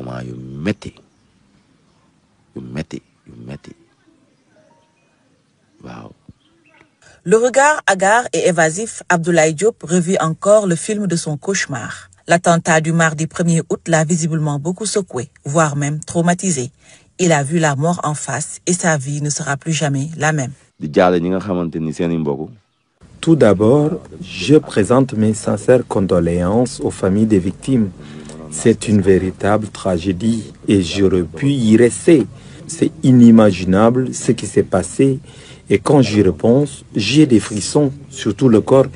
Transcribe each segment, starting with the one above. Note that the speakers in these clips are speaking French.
moment yu metti yu metti waaw. Le regard hagard et évasif, Abdoulaye Diop revit encore le film de son cauchemar. L'attentat du mardi 1er août l'a visiblement beaucoup secoué, voire même traumatisé. Il a vu la mort en face et sa vie ne sera plus jamais la même. Tout d'abord, je présente mes sincères condoléances aux familles des victimes. C'est une véritable tragédie et j'aurais pu y rester. C'est inimaginable ce qui s'est passé et quand j'y repense, j'ai des frissons sur tout le corps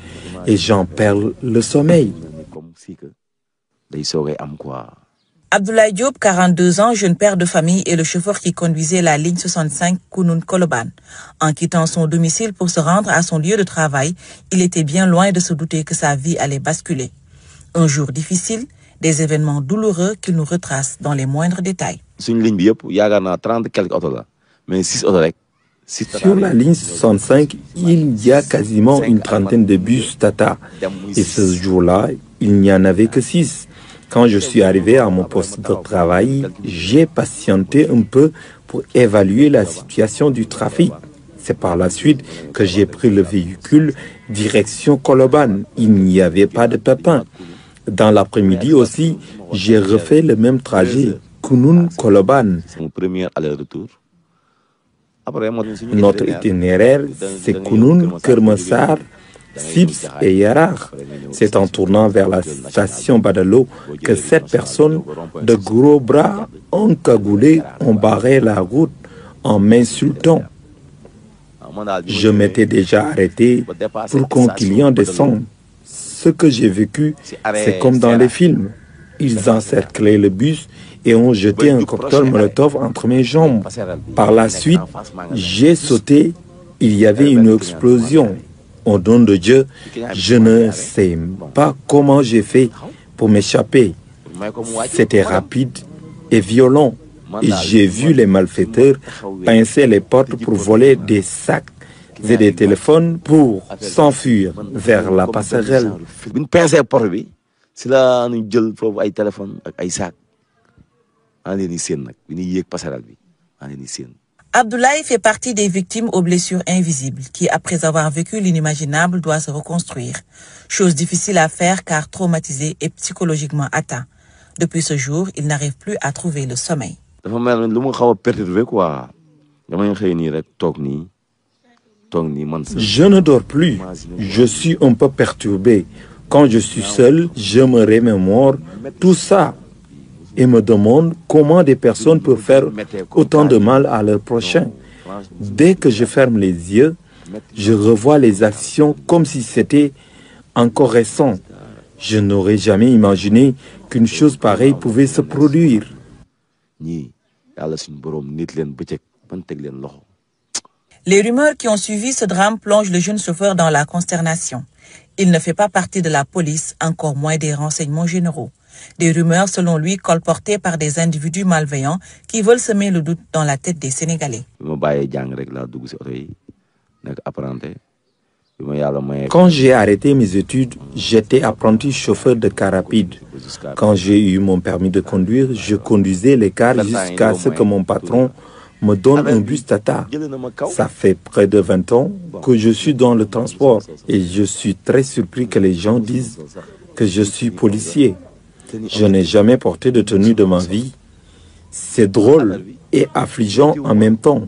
et j'en perds le sommeil. Abdoulaye Diop, 42 ans, jeune père de famille et le chauffeur qui conduisait la ligne 65 Kounoune-Colobane. En quittant son domicile pour se rendre à son lieu de travail, il était bien loin de se douter que sa vie allait basculer. Un jour difficile, des événements douloureux qu'il nous retrace dans les moindres détails. Sur la ligne 65, il y a quasiment une trentaine de bus Tata. Et ce jour-là, il n'y en avait que 6. Quand je suis arrivé à mon poste de travail, j'ai patienté un peu pour évaluer la situation du trafic. C'est par la suite que j'ai pris le véhicule direction Colobane. Il n'y avait pas de pépin. Dans l'après-midi aussi, j'ai refait le même trajet, Kounoune-Colobane. Notre itinéraire, c'est Kounoune, Kermassar, Sibs et Yarar. C'est en tournant vers la station Badalo que 7 personnes de gros bras encagoulés ont barré la route en m'insultant. Je m'étais déjà arrêté pour qu'un client descende. Ce que j'ai vécu, c'est comme dans les films. Ils encerclaient le bus et ont jeté un cocktail Molotov entre mes jambes. Par la suite, j'ai sauté. Il y avait une explosion. Au nom de Dieu, je ne sais pas comment j'ai fait pour m'échapper. C'était rapide et violent. Et j'ai vu les malfaiteurs pincer les portes pour voler des sacs et des téléphones pour s'enfuir vers la passerelle. Abdoulaye fait partie des victimes aux blessures invisibles qui, après avoir vécu l'inimaginable, doit se reconstruire. Chose difficile à faire car traumatisé et psychologiquement atteint. Depuis ce jour, il n'arrive plus à trouver le sommeil. Je ne dors plus. Je suis un peu perturbé. Quand je suis seul, je me remémore tout ça et me demande comment des personnes peuvent faire autant de mal à leur prochain. Dès que je ferme les yeux, je revois les actions comme si c'était encore récent. Je n'aurais jamais imaginé qu'une chose pareille pouvait se produire. Les rumeurs qui ont suivi ce drame plongent le jeune chauffeur dans la consternation. Il ne fait pas partie de la police, encore moins des renseignements généraux. Des rumeurs, selon lui, colportées par des individus malveillants qui veulent semer le doute dans la tête des Sénégalais. Quand j'ai arrêté mes études, j'étais apprenti chauffeur de car rapide. Quand j'ai eu mon permis de conduire, je conduisais les cars jusqu'à ce que mon patron me donne un bus Tata. Ça fait près de 20 ans que je suis dans le transport et je suis très surpris que les gens disent que je suis policier. Je n'ai jamais porté de tenue de ma vie. C'est drôle et affligeant en même temps.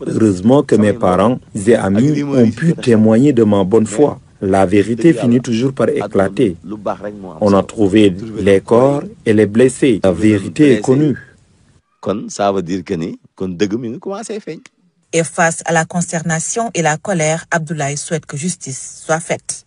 Heureusement que mes parents et amis ont pu témoigner de ma bonne foi. La vérité finit toujours par éclater. On a trouvé les corps et les blessés. La vérité est connue. Et face à la consternation et la colère, Abdoulaye souhaite que justice soit faite.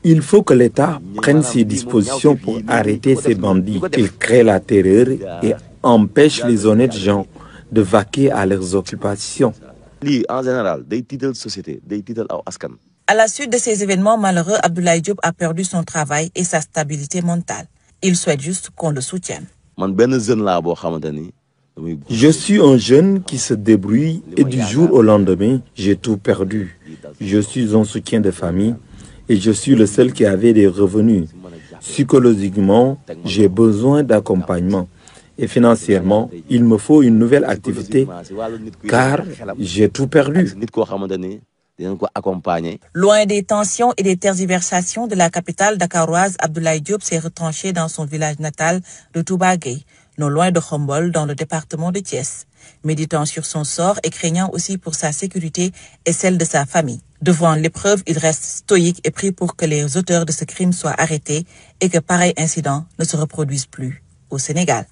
Il faut que l'État prenne ses dispositions pour arrêter ces bandits. Ils créent la terreur et empêchent les honnêtes gens de vaquer à leurs occupations. À la suite de ces événements malheureux, Abdoulaye Diop a perdu son travail et sa stabilité mentale. Il souhaite juste qu'on le soutienne. Je suis un jeune qui se débrouille et du jour au lendemain, j'ai tout perdu. Je suis un soutien de famille et je suis le seul qui avait des revenus. Psychologiquement, j'ai besoin d'accompagnement. Et financièrement, il me faut une nouvelle activité car j'ai tout perdu. Loin des tensions et des tergiversations de la capitale dakaroise, Abdoulaye Diop s'est retranché dans son village natal de Touba Gueye, non loin de Khombol, dans le département de Thiès. Méditant sur son sort et craignant aussi pour sa sécurité et celle de sa famille. Devant l'épreuve, il reste stoïque et prie pour que les auteurs de ce crime soient arrêtés et que pareil incident ne se reproduise plus au Sénégal.